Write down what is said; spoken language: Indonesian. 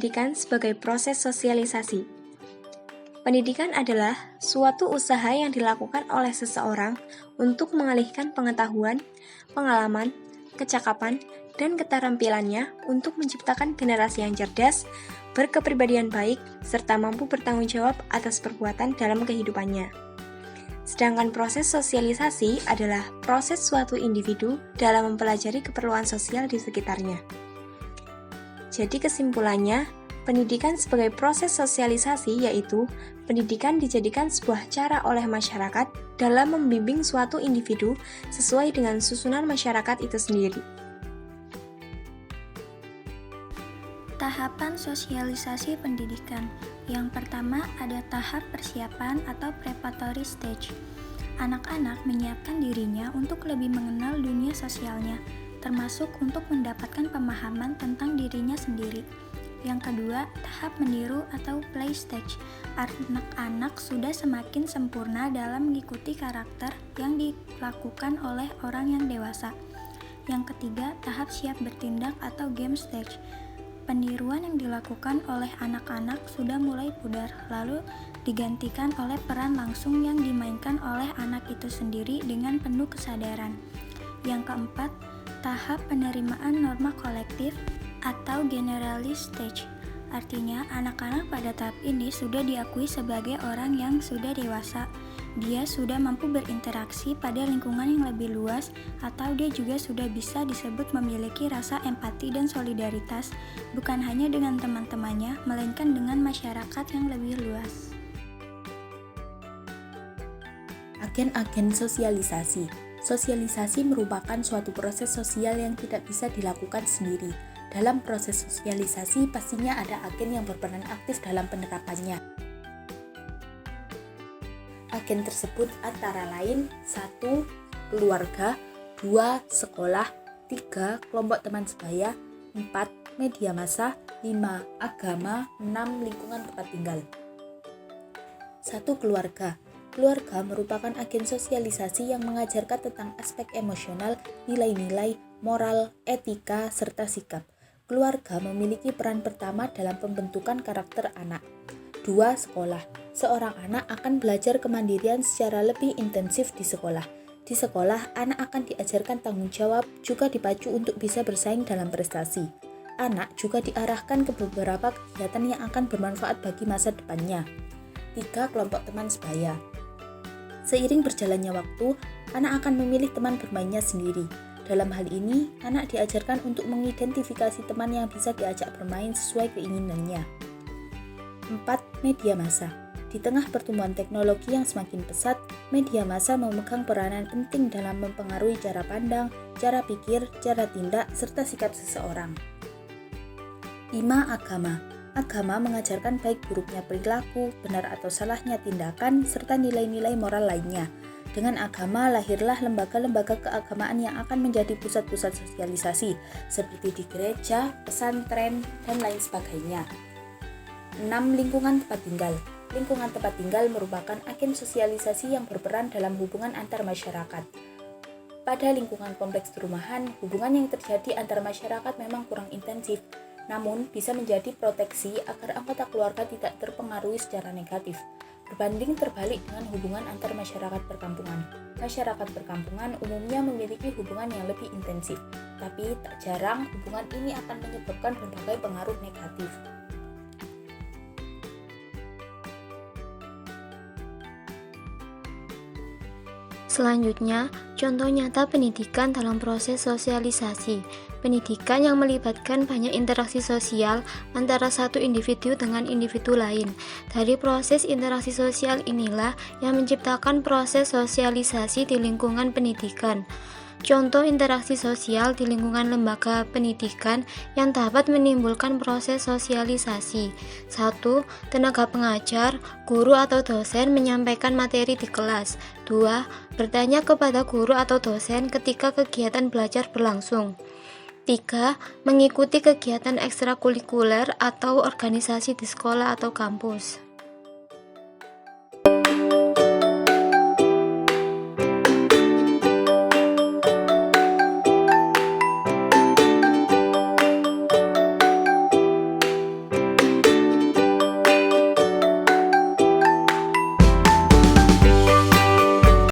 Pendidikan sebagai proses sosialisasi. Pendidikan adalah suatu usaha yang dilakukan oleh seseorang untuk mengalihkan pengetahuan, pengalaman, kecakapan, dan keterampilannya untuk menciptakan generasi yang cerdas, berkepribadian baik, serta mampu bertanggung jawab atas perbuatan dalam kehidupannya. Sedangkan proses sosialisasi adalah proses suatu individu dalam mempelajari keperluan sosial di sekitarnya. Jadi kesimpulannya, pendidikan sebagai proses sosialisasi yaitu pendidikan dijadikan sebuah cara oleh masyarakat dalam membimbing suatu individu sesuai dengan susunan masyarakat itu sendiri. Tahapan sosialisasi pendidikan. Yang pertama ada tahap persiapan atau preparatory stage. Anak-anak menyiapkan dirinya untuk lebih mengenal dunia sosialnya, termasuk untuk mendapatkan pemahaman tentang dirinya sendiri. Yang kedua, tahap meniru atau play stage. Anak-anak sudah semakin sempurna dalam mengikuti karakter yang dilakukan oleh orang yang dewasa. Yang ketiga, tahap siap bertindak atau game stage. Peniruan yang dilakukan oleh anak-anak sudah mulai pudar, lalu digantikan oleh peran langsung yang dimainkan oleh anak itu sendiri dengan penuh kesadaran. Yang keempat, tahap penerimaan norma kolektif atau generalist stage. Artinya, anak-anak pada tahap ini sudah diakui sebagai orang yang sudah dewasa. Dia sudah mampu berinteraksi pada lingkungan yang lebih luas, atau dia juga sudah bisa disebut memiliki rasa empati dan solidaritas, bukan hanya dengan teman-temannya, melainkan dengan masyarakat yang lebih luas. Agen-agen sosialisasi. Sosialisasi merupakan suatu proses sosial yang tidak bisa dilakukan sendiri. Dalam proses sosialisasi pastinya ada agen yang berperan aktif dalam penerapannya. Agen tersebut antara lain 1. Keluarga, 2. Sekolah, 3. Kelompok teman sebaya, 4. Media massa, 5. Agama, 6. Lingkungan tempat tinggal. 1. Keluarga. Keluarga merupakan agen sosialisasi yang mengajarkan tentang aspek emosional, nilai-nilai, moral, etika, serta sikap. Keluarga memiliki peran pertama dalam pembentukan karakter anak. 2. Sekolah. Seorang anak akan belajar kemandirian secara lebih intensif di sekolah. Di sekolah, anak akan diajarkan tanggung jawab, juga dipacu untuk bisa bersaing dalam prestasi. Anak juga diarahkan ke beberapa kegiatan yang akan bermanfaat bagi masa depannya. 3. Kelompok teman sebaya. Seiring berjalannya waktu, anak akan memilih teman bermainnya sendiri. Dalam hal ini, anak diajarkan untuk mengidentifikasi teman yang bisa diajak bermain sesuai keinginannya. 4. Media massa. Di tengah pertumbuhan teknologi yang semakin pesat, media massa memegang peranan penting dalam mempengaruhi cara pandang, cara pikir, cara tindak, serta sikap seseorang. 5. Agama. Agama mengajarkan baik buruknya perilaku, benar atau salahnya tindakan, serta nilai-nilai moral lainnya. Dengan agama lahirlah lembaga-lembaga keagamaan yang akan menjadi pusat-pusat sosialisasi, seperti di gereja, pesantren, dan lain sebagainya. 6. Lingkungan tempat tinggal. Lingkungan tempat tinggal merupakan agen sosialisasi yang berperan dalam hubungan antar masyarakat. Pada lingkungan kompleks perumahan, hubungan yang terjadi antar masyarakat memang kurang intensif, namun bisa menjadi proteksi agar anggota keluarga tidak terpengaruhi secara negatif. Berbanding terbalik dengan hubungan antar masyarakat perkampungan. Masyarakat perkampungan umumnya memiliki hubungan yang lebih intensif, tapi tak jarang hubungan ini akan menyebabkan berbagai pengaruh negatif. Selanjutnya, contoh nyata pendidikan dalam proses sosialisasi. Pendidikan yang melibatkan banyak interaksi sosial antara satu individu dengan individu lain. Dari proses interaksi sosial inilah yang menciptakan proses sosialisasi di lingkungan pendidikan. Contoh interaksi sosial di lingkungan lembaga pendidikan yang dapat menimbulkan proses sosialisasi. 1. Tenaga pengajar, guru atau dosen menyampaikan materi di kelas. 2. Bertanya kepada guru atau dosen ketika kegiatan belajar berlangsung. 3. Mengikuti kegiatan ekstrakurikuler atau organisasi di sekolah atau kampus.